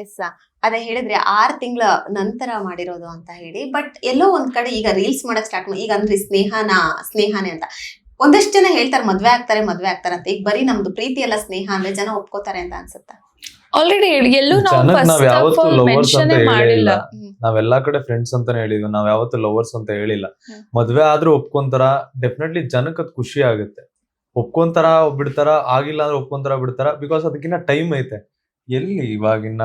S ಅದೇ ಹೇಳಿದ್ರೆ 6 ತಿಂಗಳ ನಂತರ ಮಾಡಿರೋದು ಅಂತ ಹೇಳಿ. ಬಟ್ ಎಲ್ಲೋ ಒಂದ್ ಕಡೆ ಈಗ ರೀಲ್ಸ್ ಮಾಡಕ್ ಸ್ಟಾರ್ಟ್ ಮಾಡಿ, ಈಗ ಅಂದ್ರೆ ಸ್ನೇಹಾನೇ ಅಂತ ಒಂದಷ್ಟು ಜನ ಹೇಳ್ತಾರೆ ಮದ್ವೆ ಆಗ್ತಾರೆ ಅಂತ. ಈಗ ಬರೀ ನಮ್ದು ಪ್ರೀತಿ ಎಲ್ಲ ಸ್ನೇಹ ಅಂದ್ರೆ ಜನ ಒಪ್ಕೋತಾರೆ ಅಂತ ಅನ್ಸುತ್ತೆ. ಆಲ್ರೆಡಿ ಎಲ್ಲೂ ನಾವು ಜನಕ್ ನಾವ್ ಫಸ್ಟ್ ಆಫ್ ಯಾವತ್ತೂ ಆಲ್ ಲವರ್ಸ್ ಅಂತ ಮೆನ್ಷನ್ ಹೇಳಿಲ್ಲ. ಮಾಡಿಲ್ಲ. ನಾವೆಲ್ಲಾ ಕಡೆ ಫ್ರೆಂಡ್ಸ್ ಅಂತಾನೆ ಹೇಳಿದ್ವಿ, ನಾವ್ ಯಾವತ್ತೂ ಲವರ್ಸ್ ಅಂತ ಹೇಳಿಲ್ಲ. ಮದ್ವೆ ಆದ್ರೂ ಒಪ್ಕೊಂತಾರ, ಡೆಫಿನೆಟ್ಲಿ ಜನಕ್ ಅದ್ ಖುಷಿ ಆಗುತ್ತೆ. ಒಪ್ಕೊಂತಾರ ಬಿಡ್ತಾರ, ಆಗಿಲ್ಲ ಅಂದ್ರೆ ಒಪ್ಕೊಂತಾರ ಬಿಡ್ತಾರ, ಬಿಕಾಸ್ ಅದಕ್ಕಿನ್ನ ಟೈಮ್ ಐತೆ. ಎಲ್ಲಿ ಇವಾಗಿನ್ನ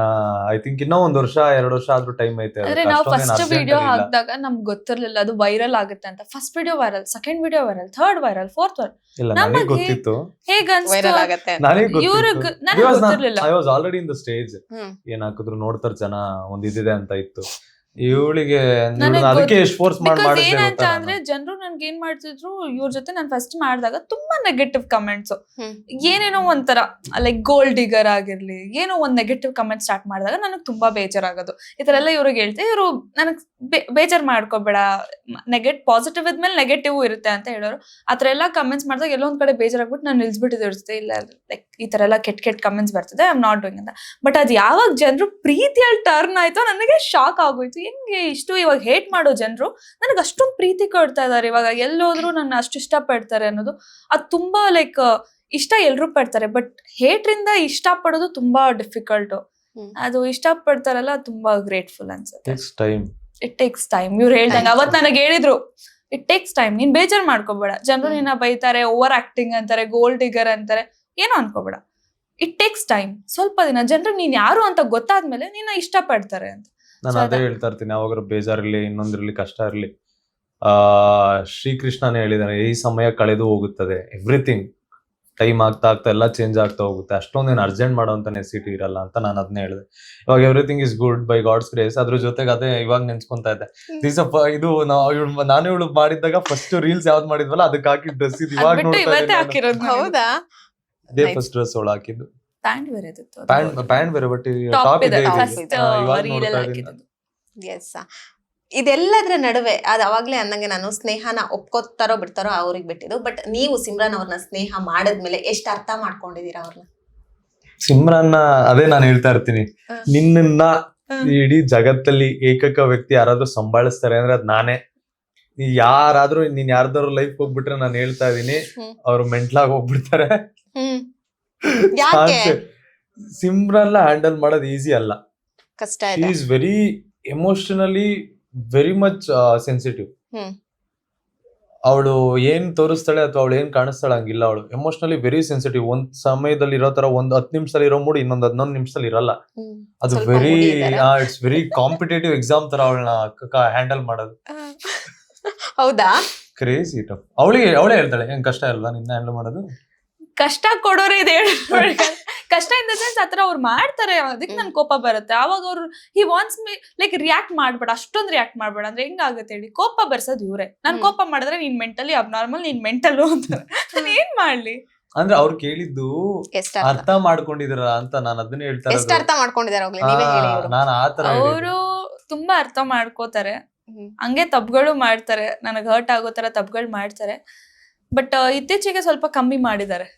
ಐ ಥಿಂಕ್ ಇನ್ನ 1 ವರ್ಷ 2 ವರ್ಷ ಆದ್ರೂ ಟೈಮ್ ಐತೆ. ಅಂದ್ರೆ ನಾವು ಫಸ್ಟ್ ವಿಡಿಯೋ ಹಾಕಿದಾಗ ನಮ್ಗೆ ಗೊತ್ತಿರ್ಲಿಲ್ಲ ಅದು ವೈರಲ್ ಆಗುತ್ತೆ ಅಂತ. First video viral, second video viral, third viral, fourth viral. ಇಲ್ಲ, ನನಗೆ ಗೊತ್ತಿತ್ತು. ಹೇಗ ವೈರಲ್ ಆಗತ್ತೆ ನನಗೆ ಇವ್ರಿಗೆ ನನಗೆ ಗೊತ್ತಿರ್ಲಿಲ್ಲ. I was already in the stage. ಏನ್ ಹಾಕಿದ್ರು ನೋಡ್ತಾರ ಜನ, ಒಂದ್ ಇದಿದೆ ಅಂತ ಇತ್ತು. ಇವಳಿಗೆ ಅದಕ್ಕೆ ಎಷ್ಟು ಫೋರ್ಸ್ ಬಿಕಾಸ್ ಏನಂತ ಅಂದ್ರೆ ಜನರು ನನ್ಗೆ ಏನ್ ಮಾಡ್ತಿದ್ರು, ಇವ್ರ ಜೊತೆ ನಾನು ಫಸ್ಟ್ ಮಾಡಿದಾಗ ತುಂಬಾ ನೆಗೆಟಿವ್ ಕಮೆಂಟ್ಸ್, ಏನೇನೋ ಒಂಥರ ಲೈಕ್ ಗೋಲ್ಡ್ ಡಿಗರ್ ಆಗಿರ್ಲಿ, ಏನೋ ಒಂದ್ ನೆಗೆಟಿವ್ ಕಮೆಂಟ್ ಸ್ಟಾರ್ಟ್ ಮಾಡಿದಾಗ ನನಗೆ ತುಂಬಾ ಬೇಜಾರಾಗೋದು. ಈ ತರ ಎಲ್ಲ ಇವ್ರಿಗೆ ಹೇಳ್ತೆ, ಇವರು ನನಗ್ ಬೇಜಾರ್ ಮಾಡ್ಕೋಬೇಡ, ಪಾಸಿಟಿವ್ ಇದ್ಮೇಲೆ ನೆಗೆಟಿವ್ ಇರುತ್ತೆ ಅಂತ ಹೇಳೋರು. ಆತರ ಎಲ್ಲ ಕಮೆಂಟ್ಸ್ ಮಾಡಿದಾಗ ಎಲ್ಲೊಂದ್ ಕಡೆ ಬೇಜಾರಾಗ್ಬಿಟ್ಟು ನಾನು ನಿಲ್ಸ್ಬಿಟ್ಟಿದ್ದೆ. ಇಲ್ಲ ಲೈಕ್ ಈ ತರ ಎಲ್ಲ ಕೆಟ್ಟ ಕಮೆಂಟ್ಸ್ ಬರ್ತದೆ, ಐ ಆಮ್ ನಾಟ್ ಡೂಯಿಂಗ್ ಅಂತ. ಬಟ್ ಅದ್ ಯಾವಾಗ ಜನರು ಪ್ರೀತಿಯಲ್ಲಿ ಟರ್ನ್ ಆಯ್ತೋ ನನಗೆ ಶಾಕ್ ಆಗೋಯ್ತು. ಹೆಂಗೆ ಇಷ್ಟು ಇವಾಗ ಹೇಟ್ ಮಾಡೋ ಜನರು ನನಗೆ ಅಷ್ಟೊಂದು ಪ್ರೀತಿ ಕೊಡ್ತಾ ಇದಾರೆ, ಇವಾಗ ಎಲ್ಲೋದ್ರು ನನ್ನ ಅಷ್ಟು ಇಷ್ಟ ಪಡ್ತಾರೆ ಅನ್ನೋದು ಅದು ತುಂಬಾ ಲೈಕ್ ಇಷ್ಟ ಎಲ್ರು ಪಡ್ತಾರೆ. ಬಟ್ ಹೇಟ್ರಿಂದ ಇಷ್ಟ ಪಡೋದು ತುಂಬಾ ಡಿಫಿಕಲ್ಟ್. ಅದು ಇಷ್ಟ ಪಡ್ತಾರಲ್ಲ, ತುಂಬಾ ಗ್ರೇಟ್ಫುಲ್ ಅನ್ಸುತ್ತೆ. It takes time. ಇವ್ರು ಹೇಳ್ದಂಗೆ ಅವತ್ ನನಗೆ ಹೇಳಿದ್ರು, ಇಟ್ ಟೇಕ್ಸ್ ಟೈಮ್, ನೀನ್ ಬೇಜಾರ್ ಮಾಡ್ಕೋಬೇಡ, ಜನರು ನಿನ್ನ ಬೈತಾರೆ, ಓವರ್ ಆಕ್ಟಿಂಗ್ ಅಂತಾರೆ, ಗೋಲ್ಡ್ ಡಿಗರ್ ಅಂತಾರೆ, ಏನೋ ಅನ್ಕೋಬೇಡ. It takes time. ಸ್ವಲ್ಪ ದಿನ ಜನರಿಗೆ ನೀನ್ ಯಾರು ಅಂತ ಗೊತ್ತಾದ್ಮೇಲೆ ನಿನ್ನ ಇಷ್ಟ ಪಡ್ತಾರೆ ಅಂತ. ನಾನು ಅದೇ ಹೇಳ್ತಾ ಇರ್ತೀನಿ, ಯಾವಾಗ ಬೇಜಾರಿರ್ಲಿ, ಇನ್ನೊಂದಿರ್ಲಿ, ಕಷ್ಟ ಇರ್ಲಿ, ಶ್ರೀಕೃಷ್ಣನೇ ಹೇಳಿದಾನೆ, ಈ ಸಮಯ ಕಳೆದು ಹೋಗುತ್ತದೆ. ಎವ್ರಿಥಿಂಗ್ ಟೈಮ್ ಆಗ್ತಾ ಎಲ್ಲ ಚೇಂಜ್ ಆಗ್ತಾ ಹೋಗುತ್ತೆ. ಅಷ್ಟೊಂದೇನು ಅರ್ಜೆಂಟ್ ಮಾಡೋಂತ ನೆಸಿಟಿ ಇರಲ್ಲ ಅಂತ ನಾನು ಅದನ್ನೇ ಹೇಳಿದೆ. ಇವಾಗ everything is good by God's grace. ಅದ್ರ ಜೊತೆಗೆ ಅದೇ ಇವಾಗ ನೆನ್ಸ್ಕೊಂತಾ ಇದ್ದೆ, ಇದು ನಾನು ಇವಳು ಮಾಡಿದಾಗ ಫಸ್ಟ್ ರೀಲ್ಸ್ ಯಾವ್ದು ಮಾಡಿದ್ವಲ್ಲ ಅದಕ್ಕೆ ಹಾಕಿ ಡ್ರೆಸ್ ಇದು ಇವಾಗ ಹೌದಾ? ಅದೇ ಫಸ್ಟ್ ಡ್ರೆಸ್ ಅವಳು ಹಾಕಿದ್ದು. ಪ್ಯಾಂಟ್ ಬೇರೆ ಇತ್ತು, ಪ್ಯಾಂಟ್ ಬೇರೆ, ಬಟ್ ಟಾಪ್ ಇದೆ. ಎಸ್ ಇದೆಲ್ಲದ್ರ ನಡುವೆ ಅದು ಅವಾಗ್ಲೇ ಅಂದಂಗೆ ನಾನು ಸ್ನೇಹನ ಒಪ್ಕೋತಾರೋ ಬಿಡ್ತಾರೋ ಅವ್ರಿಗೆ ಬಿಟ್ಟಿದ್ದು. ಬಟ್ ನೀವು ಸಿಮ್ರಾನ್ ಅವ್ರನ್ನ ಸ್ನೇಹ ಮಾಡದ್ಮೇಲೆ ಎಷ್ಟು ಅರ್ಥ ಮಾಡ್ಕೊಂಡಿದೀರಾ ಅವ್ರನ್ನ? ಸಿಮ್ರಾನ್ನ ಅದೇ ನಾನು ಹೇಳ್ತಾ ಇರ್ತೀನಿ, ನಿನ್ನ ಇಡೀ ಜಗತ್ತಲ್ಲಿ ಏಕೈಕ ವ್ಯಕ್ತಿ ಯಾರಾದ್ರೂ ಸಂಭಾಳಿಸ್ತಾರೆ ಅಂದ್ರೆ ಅದ್ ನಾನೇ. ಯಾರಾದ್ರೂ ನೀನ್ ಯಾರ್ದಾರು ಲೈಫ್ ಹೋಗ್ಬಿಟ್ರೆ ನಾನು ಹೇಳ್ತಾ ಇದೀನಿ, ಅವ್ರು ಮೆಂಟ್ಲಾಗಿ ಹೋಗ್ಬಿಡ್ತಾರೆ. ಸಿಮ್ರಾನ್ ಹ್ಯಾಂಡಲ್ ಮಾಡೋದು ಈಸಿ ಅಲ್ಲ, ಕಷ್ಟ. She is very emotionally very much sensitive. ಅವಳು ಏನ್ ತೋರಿಸ್ತಾಳೆ ಅಥವಾ ಅವಳು ಏನ್ ಕಾಣಿಸ್ತಾಳೆ ಹಂಗಿಲ್ಲ. ಅವಳು ಎಮೋಷನಲಿ ವೆರಿ ಸೆನ್ಸಿಟಿವ್. ಒಂದ್ ಸಮಯದಲ್ಲಿ ಇರೋ ತರ 10 ನಿಮಿಷದಲ್ಲಿ ಇರೋ ಮೂಡ್ ಇನ್ನೊಂದ್ 11 ನಿಮಿಷದಲ್ಲಿ ಇರಲ್ಲ. ಅದು very it's very competitive exam ತರ ಅವಳನ್ನ ಹ್ಯಾಂಡಲ್ ಮಾಡೋದು. ಹೌದಾ? Crazy tough. ಅವಳೇ ಹೇಳ್ತಾಳೆ, ಏನ್ ಕಷ್ಟ ಇರಲ್ಲ ನಿನ್ನ ಹ್ಯಾಂಡಲ್ ಮಾಡೋದು. ಕಷ್ಟ ಕೊಡೋರೇ ಇದೆ. ಕಷ್ಟ ಇನ್ ದ ಸೆನ್ಸ್ ಆತರ ಅವ್ರು ಮಾಡ್ತಾರೆ, ಅದಕ್ಕೆ ನನ್ ಕೋಪ ಬರುತ್ತೆ. ಅವಾಗ ಅವ್ರು he wants me like react ಮಾಡ್ಬೇಡ, ಅಷ್ಟೊಂದು ರಿಯಾಕ್ಟ್ ಮಾಡ್ಬೇಡ ಅಂದ್ರೆ ಹೆಂಗಾಗತ್ತೆ ಹೇಳಿ? ಕೋಪ ಬರ್ಸೋದು ಇವ್ರೆ. ನಾನ್ ಕೋಪ ಮಾಡಿದ್ರೆ ನೀನ್ ಮೆಂಟಲಿ ಅಬ್ನಾರ್ಮಲ್, ನೀನ್ ಮೆಂಟಲ್ ಅಂತಾರೆ. ನಾನು ಏನ್ ಮಾಡ್ಲಿ? ಅಂದ್ರೆ ಅವ್ರು ಕೇಳಿದ್ದು ಅರ್ಥ ಮಾಡ್ಕೊಂಡಿದಾರ ಅಂತ ನಾನು ಅದನ್ನ ಹೇಳ್ತಾ ಎಷ್ಟು ಅರ್ಥ ಮಾಡ್ಕೊಂಡಿದಾರೆ ನಾನು ಆತರ. ಅವರು ತುಂಬಾ ಅರ್ಥ ಮಾಡ್ಕೋತಾರೆ, ಹಂಗೆ ತಪ್ಪುಗಳು ಮಾಡ್ತಾರೆ, ನನಗ್ ಹರ್ಟ್ ಆಗೋ ತರ ತಪ್ಪುಗಳು ಮಾಡ್ತಾರೆ. ಬಟ್ ಇತ್ತೀಚೆಗೆ ಸ್ವಲ್ಪ ಕಮ್ಮಿ ಮಾಡಿದ್ದಾರೆ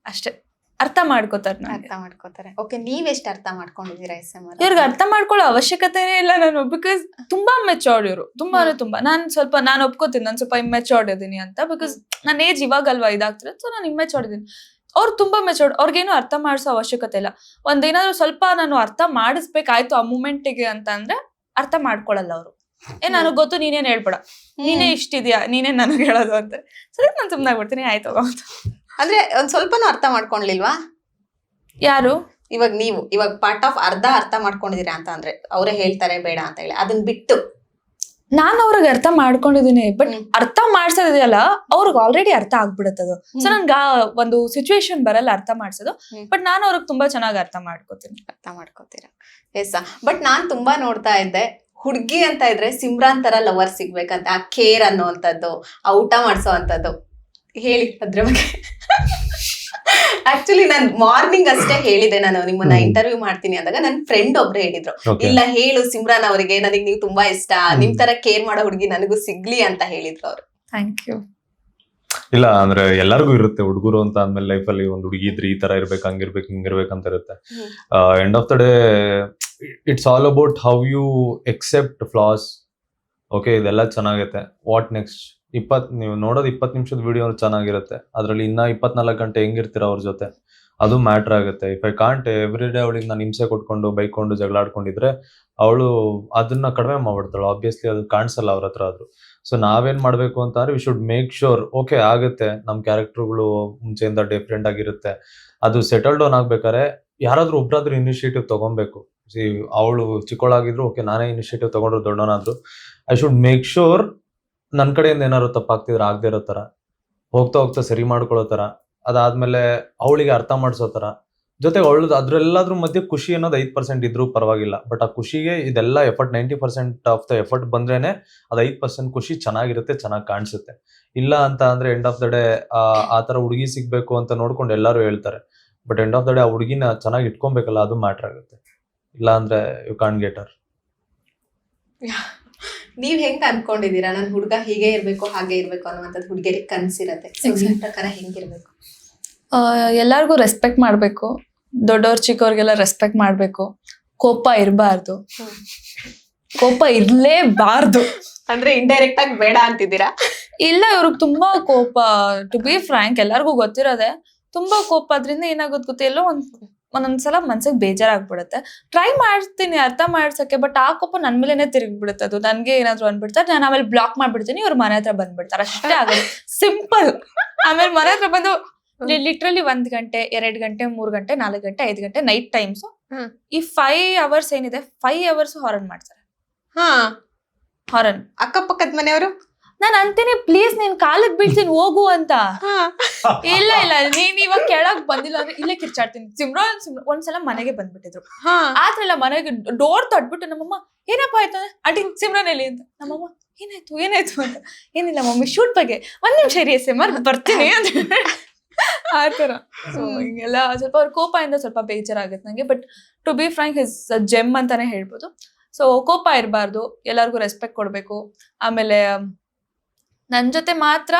ಅಷ್ಟೇ. ಅರ್ಥ ಮಾಡ್ಕೋತಾರೆ. ಓಕೆ, ನೀವೆಷ್ಟು ಅರ್ಥ ಮಾಡ್ಕೊಂಡಿದ್ದೀರಾ? ಇವ್ರಿಗೆ ಅರ್ಥ ಮಾಡ್ಕೊಳ್ಳೋ ಅವಶ್ಯಕತೆನೇ ಇಲ್ಲ ನಾನು, ಬಿಕಾಸ್ ತುಂಬಾ ಮೆಚೋರ್ಡ್ ಇವರು. ತುಂಬಾ ಅಂದ್ರೆ ತುಂಬಾ. ನಾನು ಒಪ್ಕೋತೀನಿ, ನಾನು ಸ್ವಲ್ಪ ಇಮ್ಮೆಚೋರ್ಡ್ ಇದೀನಿ ಅಂತ. ಬಿಕಾಸ್ ನನ್ನ ಏಜ್ ಇವಾಗಲ್ವಾ ಇದಾಗ್ತಿರೋದು, ಸೊ ನಾನು ಇಮ್ಮೆಚೋರ್ಡ್ ಇದೀನಿ. ಅವ್ರು ತುಂಬಾ ಮೆಚೋರ್ಡ್. ಅವ್ರಿಗೇನು ಅರ್ಥ ಮಾಡಿಸೋ ಅವಶ್ಯಕತೆ ಇಲ್ಲ. ಒಂದೇನಾದ್ರು ಸ್ವಲ್ಪ ನಾನು ಅರ್ಥ ಮಾಡಿಸ್ಬೇಕಾಯ್ತು ಆ ಮೂಮೆಂಟಿಗೆ ಅಂತ ಅಂದ್ರೆ ಅರ್ಥ ಮಾಡ್ಕೊಳಲ್ಲ ಅವರು. ನನಗ್ ಗೊತ್ತು, ನೀನೇನ್ ಹೇಳ್ಬೇಡ, ನೀನೇ ಇಷ್ಟಿದ್ಯಾ, ನೀನೇ ನನಗೆ ಹೇಳೋದು ಅಂತ. ಸರಿ, ನಾನು ಸುಮ್ನೆ ಆಗ್ಬಿಡ್ತೀನಿ, ಆಯ್ತು ಅಂತ. ಅಂದ್ರೆ ಒಂದ್ ಸ್ವಲ್ಪನೂ ಅರ್ಥ ಮಾಡ್ಕೊಂಡ್ಲಿಲ್ವಾ? ಯಾರು? ಇವಾಗ ನೀವು ಇವಾಗ ಪಾರ್ಟ್ ಆಫ್ ಅರ್ಥ ಮಾಡ್ಕೊಂಡಿದೀರಾ ಅಂತ ಅಂದ್ರೆ ಅವರೇ ಹೇಳ್ತಾರೆ ಬೇಡ ಅಂತ ಹೇಳಿ, ಅದನ್ನ ಬಿಟ್ಟು ನಾನು ಅವ್ರಿಗೆ ಅರ್ಥ ಮಾಡ್ಕೊಂಡಿದೀನಿ. ಬಟ್ ಅರ್ಥ ಮಾಡ್ಸೋದಿದೆಯಲ್ಲ, ಅವ್ರಿಗೆ ಆಲ್ರೆಡಿ ಅರ್ಥ ಆಗ್ಬಿಡುತ್ತದು. ಸೊ ನನ್ಗ ಒಂದು ಸಿಚುವೇಶನ್ ಬರಲ್ಲ ಅರ್ಥ ಮಾಡ್ಸೋದು. ಬಟ್ ನಾನು ಅವ್ರಿಗೆ ತುಂಬಾ ಚೆನ್ನಾಗಿ ಅರ್ಥ ಮಾಡ್ಕೋತೀರಾ? ಎಸ್. ಬಟ್ ನಾನ್ ತುಂಬಾ ನೋಡ್ತಾ ಇದ್ದೆ, ಹುಡ್ಗಿ ಅಂತ ಇದ್ರೆ ಸಿಮ್ರಾನ್ ತರ ಲವರ್ ಸಿಗ್ಬೇಕಂತ, ಆ ಕೇರ್ ಅನ್ನೋವಂಥದ್ದು, ಆ ಊಟ ಮಾಡಿಸೋ ಅಂತದ್ದು. ಹೇಳಿ ಅದ್ರ ಬಗ್ಗೆ. ಆಕ್ಚುಲಿ ನಾನು ಮಾರ್ನಿಂಗ್ ಅಷ್ಟೇ ಹೇಳಿದೆ, ನಾನು ನಿಮ್ಮನ್ನ ಇಂಟರ್ವ್ಯೂ ಮಾಡ್ತೀನಿ ಅಂದಾಗ ನನ್ನ ಫ್ರೆಂಡ್ ಒಬ್ರು ಹೇಳಿದ್ರು, ಇಲ್ಲ ಹೇಳು ಸಿಮ್ರಾನ್ ಅವರಿಗೆ, ನನಗೆ ನೀವು ತುಂಬಾ ಇಷ್ಟ, ನಿಮ್ ತರ ಕೇರ್ ಮಾಡೋ ಹುಡುಗಿ ನನಗೂ ಸಿಗ್ಲಿ ಅಂತ ಹೇಳಿದ್ರು ಅವರು. Thank you. ಇಲ್ಲ ಅಂದ್ರೆ ಎಲ್ಲರಿಗೂ ಇರುತ್ತೆ ಹುಡುಗರು ಅಂತ ಅಂದ್ಮೇಲೆ ಲೈಫಲ್ಲಿ ಒಂದು ಹುಡುಗಿ ಇದ್ರೆ ಈ ತರ ಇರ್ಬೇಕು ಹಂಗಿರ್ಬೇಕು ಹಿಂಗಿರ್ಬೇಕು ಅಂತ ಇರುತ್ತೆ. End of the day it's all about how you accept flaws. Okay ಇದೆಲ್ಲ ಚೆನ್ನಾಗೈತೆ, ವಾಟ್ ನೆಕ್ಸ್ಟ್? ನೀವು ನೋಡೋದು 20 ನಿಮಿಷದ ವಿಡಿಯೋ ಚೆನ್ನಾಗಿರುತ್ತೆ, ಅದ್ರಲ್ಲಿ ಇನ್ನ 24 ಗಂಟೆ ಹೆಂಗಿರ್ತೀರ ಅವ್ರ ಜೊತೆ, ಅದು ಮ್ಯಾಟ್ರ್ ಆಗುತ್ತೆ. If I can't every day ಅವಳಿಗೆ ನಾನು ಹಿಂಸೆ ಕೊಟ್ಕೊಂಡು ಬೈಕೊಂಡು ಜಗಳಾಡ್ಕೊಂಡಿದ್ರೆ ಅವಳು ಅದನ್ನ ಕಡಿಮೆ ಮಾಡ್ಬಿಡ್ತಾಳೆ. ಆಬ್ವಿಯಸ್ಲಿ ಅದು ಕಾಣಿಸಲ್ಲ ಅವ್ರ ಹತ್ರ ಆದ್ರೂ. ಸೊ ನಾವೇನ್ ಮಾಡ್ಬೇಕು ಅಂತಂದ್ರೆ we should make sure okay ಆಗುತ್ತೆ, ನಮ್ ಕ್ಯಾರೆಕ್ಟರ್ಗಳು ಮುಂಚೆಯಿಂದ ಡಿಫ್ರೆಂಟ್ ಆಗಿರುತ್ತೆ, ಅದು ಸೆಟಲ್ ಡೌನ್ ಆಗ್ಬೇಕಾದ್ರೆ ಯಾರಾದ್ರೂ ಒಬ್ರಾದ್ರೂ ಇನಿಷಿಯೇಟಿವ್ ತಗೊಬೇಕು. ಅವಳು ಚಿಕ್ಕವಳಾಗಿದ್ರು ಓಕೆ, ನಾನೇ ಇನಿಷಿಯೇಟಿವ್ ತಗೊಂಡ್ರು ದೊಡ್ಡವನಾದ್ರು, ಐ ಶುಡ್ ಮೇಕ್ ಶೋರ್ ನನ್ನ ಕಡೆಯಿಂದ ಏನಾದ್ರು ತಪ್ಪಾಗ್ತಿದ್ರೆ ಆಗದೆ ಇರೋ ತರ, ಹೋಗ್ತಾ ಹೋಗ್ತಾ ಸರಿ ಮಾಡ್ಕೊಳ್ಳೋ ತರ, ಅದಾದ್ಮೇಲೆ ಅವಳಿಗೆ ಅರ್ಥ ಮಾಡಿಸೋ ತರ, ಜೊತೆಗೆ ಅವಳು ಅದ್ರೆಲ್ಲದ್ರ ಮಧ್ಯೆ ಖುಷಿ ಅನ್ನೋದು 5% ಇದ್ರೂ ಪರವಾಗಿಲ್ಲ. ಬಟ್ ಆ ಖುಷಿಗೆ ಇದೆಲ್ಲ ಎಫರ್ಟ್ 90% ಆಫ್ ದ ಎಫರ್ಟ್ ಬಂದ್ರೇನೆ ಅದು 5% ಖುಷಿ ಚೆನ್ನಾಗಿರುತ್ತೆ, ಚೆನ್ನಾಗಿ ಕಾಣಿಸುತ್ತೆ. ಇಲ್ಲ ಅಂತ ಅಂದ್ರೆ ಎಂಡ್ ಆಫ್ ದ ಡೇ ಆ ತರ ಹುಡುಗಿ ಸಿಗ್ಬೇಕು ಅಂತ ನೋಡ್ಕೊಂಡು ಎಲ್ಲರೂ ಹೇಳ್ತಾರೆ, but end of the day ಆ ಹುಡುಗಿನ ಚೆನ್ನಾಗಿ ಇಟ್ಕೊಬೇಕಲ್ಲ, ಅದು ಮ್ಯಾಟರ್ ಆಗುತ್ತೆ. ಇಲ್ಲ ಅಂದ್ರೆ ಯು ಕಾಂಟ್ ಗೆಟ್ ಹರ್. ನೀವ್ ಹೆಂಗ್ ಅನ್ಕೊಂಡಿದೀರಾ ನನ್ ಹುಡುಗ ಹೀಗೆ ಇರ್ಬೇಕು ಹಾಗೆ ಇರ್ಬೇಕು ಅನ್ನುವಂಥದ್ದು ಹುಡುಗಿಯರಿಗೆ ಕನ್ಸಿರತ್ತೆ? ನಿಮ್ ಪ್ರಕಾರ ಹೆಂಗಿರ್ಬೇಕು? ಎಲ್ಲಾರ್ಗು ರೆಸ್ಪೆಕ್ಟ್ ಮಾಡ್ಬೇಕು, ದೊಡ್ಡವ್ರ ಚಿಕ್ಕವ್ರಿಗೆಲ್ಲ ರೆಸ್ಪೆಕ್ಟ್ ಮಾಡ್ಬೇಕು, ಕೋಪ ಇರಬಾರ್ದು, ಕೋಪ ಇರ್ಲೇಬಾರ್ದು. ಅಂದ್ರೆ ಇಂಡೈರೆಕ್ಟ್ ಆಗಿ ಬೇಡ ಅಂತಿದ್ದೀರಾ? ಇಲ್ಲ, ಇವ್ರಿಗೆ ತುಂಬಾ ಕೋಪ, ಟು ಬಿ ಫ್ರಾಂಕ್ ಎಲ್ಲಾರ್ಗು ಗೊತ್ತಿರೋದೆ. ತುಂಬಾ ಕೋಪ ಅದ್ರಿಂದ ಏನಾಗುತ್ತೆ ಗೊತ್ತಾ, ಎಲ್ಲೋ ಒಂದೊಂದ್ಸಲ ಮನ್ಸಿಗೆ ಬೇಜಾರಾಗ್ಬಿಡುತ್ತೆ. ಟ್ರೈ ಮಾಡ್ತೀನಿ ಅರ್ಥ ಮಾಡ್ಸಕ್ಕೆ, ಬಟ್ ಆ ಕೋಪ ನನ್ ಮೇಲೆನೆ ತಿರುಗ್ಬಿಡುತ್ತೆ. ಅದು ನನ್ಗೆ ಏನಾದ್ರು ಅನ್ಬಿಡ್ತಾರೆ, ನಾನು ಆಮೇಲೆ ಬ್ಲಾಕ್ ಮಾಡ್ಬಿಡ್ತೀನಿ, ಇವ್ರ ಮನೆ ಹತ್ರ ಬಂದ್ಬಿಡ್ತಾರೆ, ಅಷ್ಟೇ ಆಗೋದು, ಸಿಂಪಲ್. ಆಮೇಲೆ ಮನೆ ಹತ್ರ ಬಂದು ಲಿಟ್ರಲಿ 1 ಗಂಟೆ 2 ಗಂಟೆ 3 ಗಂಟೆ 4 ಗಂಟೆ 5 ಗಂಟೆ ನೈಟ್ ಟೈಮ್ಸ್ ಈ 5 hours ಏನಿದೆ 5 hours ಹಾರನ್ ಮಾಡ್ತಾರೆ. ಹಾರನ್ ಅಕ್ಕಪಕ್ಕದ ಮನೆಯವರು ನಾನ್ ಅಂತೀನಿ ಪ್ಲೀಸ್ ನೀನ್ ಕಾಲಕ್ ಬೀಳ್ತೀನಿ ಹೋಗು ಅಂತ. ಇಲ್ಲ ಇಲ್ಲ ನೀನ್ ಇವಾಗ ಕೆಳಗ್ ಬಂದಿಲ್ಲ ಅಂದ್ರೆ ಇಲ್ಲೇ ಕಿರ್ಚಾಡ್ತೀನಿ. ಸಿಮ್ರಾನ್ ಒಂದ್ಸಲ ಮನೆಗೆ ಬಂದ್ಬಿಟ್ಟಿದ್ರು, ಆದ್ರೆಲ್ಲ ಮನೆಗೆ ಡೋರ್ ತಟ್ಬಿಟ್ಟು ನಮ್ಮಮ್ಮ ಏನಪ್ಪ ಆಯ್ತು ಆಂಟಿ ಸಿಮ್ರಾನ್ ಎಲ್ಲಿ ಅಂತ. ನಮ್ಮಮ್ಮ ಏನಾಯ್ತು ಅಂತ. ಏನಿಲ್ಲ ಮಮ್ಮಿ ಶೂಟ್ ಬಗ್ಗೆ 1 ನಿಮಿಷ ಇರಿ ಸಿಮರ್ ಬರ್ತೀನಿ ಅಂತ ಆತರ. ಸೊ ಹಿಂಗೆಲ್ಲ ಸ್ವಲ್ಪ ಅವ್ರ ಕೋಪದಿಂದ ಸ್ವಲ್ಪ ಬೇಜಾರಾಗುತ್ತೆ ನಂಗೆ. But to be frank is gem ಅಂತಾನೆ ಹೇಳ್ಬೋದು. ಸೊ ಕೋಪ ಇರಬಾರ್ದು, ಎಲ್ಲರಿಗೂ ರೆಸ್ಪೆಕ್ಟ್ ಕೊಡ್ಬೇಕು. ಆಮೇಲೆ ನನ್ ಜೊತೆ ಮಾತ್ರ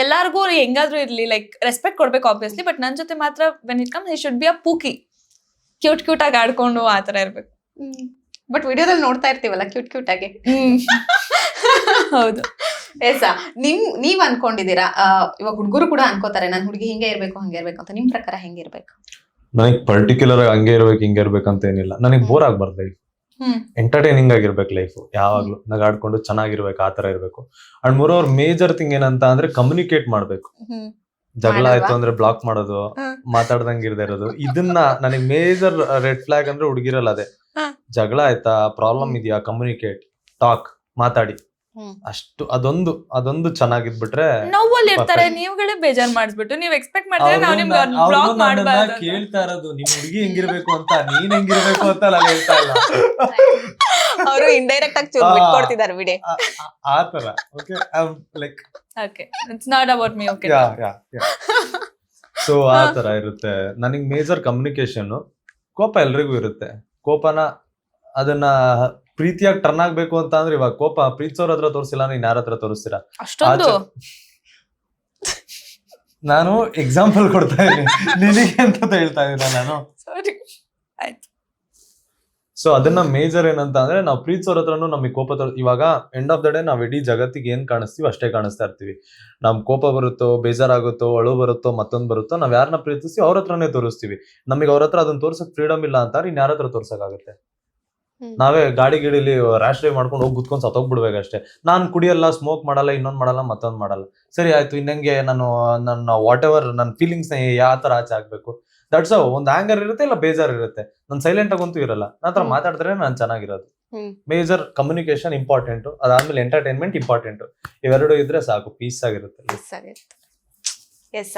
ಎಲ್ಲಾರ್ಗೂ ಹೆಂಗಾದ್ರೂ ಇರ್ಲಿ ಲೈಕ್ ರೆಸ್ಪೆಕ್ಟ್ ಕೊಡ್ಬೇಕು ಆಬ್ವಿಯಸ್ಲಿ, ಬಟ್ ನನ್ ಜೊತೆ ಮಾತ್ರ when it comes he should be a pookie, cute ಆಗಿ ಆಡ್ಕೊಂಡು ಆತರ ಇರ್ಬೇಕು. ಬಟ್ ವಿಡಿಯೋದಲ್ಲಿ ನೋಡ್ತಾ ಇರ್ತೀವಲ್ಲ ಕ್ಯೂಟ್ ಆಗಿ. ಹೌದು. ಎಸಾ ನೀವ್ ಅನ್ಕೊಂಡಿದೀರಾ ಇವಾಗ ಹುಡುಗರು ಕೂಡ ಅನ್ಕೋತಾರೆ ನನ್ ಹುಡುಗಿ ಹಿಂಗೆ ಇರ್ಬೇಕು ಹಂಗೆ ಇರ್ಬೇಕು ಅಂತ? ನಿಮ್ ಪ್ರಕಾರ ಹೆಂಗಿರ್ಬೇಕು? ನನಗ್ ಪರ್ಟಿಕ್ಯುಲರ್ ಆಗಿ ಹಂಗೆ ಇರ್ಬೇಕು ಹಿಂಗೆ ಇರ್ಬೇಕು ಅಂತ ಏನಿಲ್ಲ. ನನಗ್ ಬೋರ್ ಆಗ್ಬಾರ್ದು ಲೈಫ್, ಎಂಟರ್ಟೈನಿಂಗ್ ಆಗಿರ್ಬೇಕು ಲೈಫ್, ಯಾವಾಗ್ಲೂ ನಗಾಡ್ಕೊಂಡು ಚೆನ್ನಾಗಿರ್ಬೇಕು, ಆತರ ಇರ್ಬೇಕು. ಅಂಡ್ ಮೋರ್ ಮೇಜರ್ ಥಿಂಗ್ ಏನಂತ ಅಂದ್ರೆ ಕಮ್ಯುನಿಕೇಟ್ ಮಾಡ್ಬೇಕು. ಜಗಳ ಆಯ್ತು ಅಂದ್ರೆ ಬ್ಲಾಕ್ ಮಾಡೋದು, ಮಾತಾಡ್ದಂಗ್ ಇರದೇ ಇರೋದು, ಇದನ್ನ ನನಗ್ ಮೇಜರ್ ರೆಡ್ ಫ್ಲಾಗ್ ಅಂದ್ರೆ ಹುಡುಗಿರಲ್ಲ ಅದೇ. ಜಗಳ ಆಯ್ತಾ, ಪ್ರಾಬ್ಲಮ್ ಇದೆಯಾ, ಕಮ್ಯುನಿಕೇಟ್, ಟಾಕ್, ಮಾತಾಡಿ, ಅಷ್ಟು ಅದೊಂದು ಚೆನ್ನಾಗಿದ್ಬಿಟ್ರೆ. ನೋವಲ್ಲಿ ಇರ್ತಾರೆ, ನೀವುಗಳೇ ಬೇಜಾರ್ ಮಾಡಿಸ್ಬಿಟ್ಟು ನೀವ್ ಎಕ್ಸ್ಪೆಕ್ಟ್ ಮಾಡಿದ್ರೆ ನಾವು ನಿಮ್ಗೆ ಬ್ಲಾಕ್ ಮಾಡಬಾರ್ದು. ಕೇಳ್ತಾ ಇರೋದು ನಿಮ್ ಹುಡುಗಿ ಹೆಂಗಿರ್ಬೇಕು ಅಂತ, ನೀನ್ ಹೆಂಗಿರ್ಬೇಕು ಅಂತ ನಾನು ಹೇಳ್ತಾ ಇಲ್ಲ. ಅವರು ಇಂಡೈರೆಕ್ಟ್ ಆಗಿ ಚೂರು ಬಿಟ್ಕೊಡ್ತಿದ್ದಾರೆ ಬಿಡಿ, ಆತರ. Okay like okay it's not about me. Okay so ಆತರ ಇರುತ್ತೆ. ನನಗ್ ಮೇಜರ್ ಕಮ್ಯುನಿಕೇಶನ್. ಕೋಪ ಎಲ್ರಿಗೂ ಇರುತ್ತೆ. ಕೋಪನ ಅದನ್ನ ಪ್ರೀತಿಯಾಗಿ ಟರ್ನ್ ಆಗ್ಬೇಕು ಅಂತ ಅಂದ್ರೆ ಇವಾಗ ಕೋಪ ಪ್ರೀತಿಸೋರ್ ಹತ್ರ ತೋರಿಸಿಲ್ಲ, ನೀನ್ ಯಾರ ಹತ್ರ ತೋರಿಸ್ತೀರಾ? ಅಷ್ಟೊಂದು ನಾನು ಎಕ್ಸಾಂಪಲ್ ಕೊಡ್ತಾ ಇದ್ದೀನಿ ನಿನಗೆ ಅಂತ ಹೇಳ್ತಾ ಇದ್ದೀನಿ ನಾನು. ಸೊ ಅದನ್ನ ಮೇಜರ್ ಏನಂತ ಅಂದ್ರೆ ನಾವು ಪ್ರೀತಿಸೋರ್ ಹತ್ರನು ನಮಗೆ ಕೋಪ ಇವಾಗ ಎಂಡ್ ಆಫ್ ದ ಡೇ ನಾವ್ ಇಡೀ ಜಗತ್ತಿಗೆ ಏನ್ ಕಾಣಿಸ್ತೀವಿ ಅಷ್ಟೇ ಕಾಣಿಸ್ತಾ ಇರ್ತೀವಿ. ನಮ್ ಕೋಪ ಬರುತ್ತೋ, ಬೇಜಾರಾಗುತ್ತೋ, ಅಳು ಬರುತ್ತೋ, ಮತ್ತೊಂದ್ ಬರುತ್ತೋ, ನಾವ್ ಯಾರನ್ನ ಪ್ರೀತಿಸ್ತೀವಿ ಅವ್ರ ಹತ್ರನೇ ತೋರಿಸ್ತೀವಿ. ನಮಗೆ ಅವ್ರ ಹತ್ರ ಅದನ್ನ ತೋರ್ಸಕ್ ಫ್ರೀಡಮ್ ಇಲ್ಲ ಅಂತ ಇನ್ ಯಾರ ಹತ್ರ ತೋರ್ಸಕ್ಕಾಗುತ್ತೆ? ನಾವೇ ಗಾಡಿ ಗಿಡಿಲಿ ರ್ಯಾಶ್ ಡ್ರೈವ್ ಮಾಡ್ಕೊಂಡು ಹೋಗಿ ಗುದ್ಕೊಂಡ್ ಸತ್ತೋಗ್ಬಿಡ್ಬೇಕಷ್ಟೇ. ನಾನ್ ಕುಡಿಯಲ್ಲ, ಸ್ಮೋಕ್ ಮಾಡಲ್ಲ, ಇನ್ನೊಂದ್ ಮಾಡಲ್ಲ, ಮತ್ತೊಂದ್ ಮಾಡಲ್ಲ. ಸರಿ ಆಯ್ತು, ಇನ್ನಂಗೆ ನಾನು ನನ್ನ ವಾಟ್ ಎವರ್ ನನ್ನ ಫೀಲಿಂಗ್ಸ್ ನ ಯಾವ ತರ ಆಚೆ ಆಗ್ಬೇಕು, ದಟ್ಸ್ ಒಂದ್ ಆಂಗರ್ ಇರುತ್ತೆ, ಇಲ್ಲ ಬೇಜಾರ್ ಇರುತ್ತೆ. ನಾನು ಸೈಲೆಂಟ್ ಆಗಂತೂ ಇರಲ್ಲ, ನಂತರ ಮಾತಾಡಿದ್ರೆ ನಾನು ಚೆನ್ನಾಗಿರೋದು. ಮೇಜರ್ ಕಮ್ಯುನಿಕೇಶನ್ ಇಂಪಾರ್ಟೆಂಟ್, ಅದಾದ್ಮೇಲೆ ಎಂಟರ್ಟೈನ್ಮೆಂಟ್ ಇಂಪಾರ್ಟೆಂಟ್. ಇವೆರಡು ಇದ್ರೆ ಸಾಕು, ಪೀಸ್ ಆಗಿರುತ್ತೆ. ಎಸ್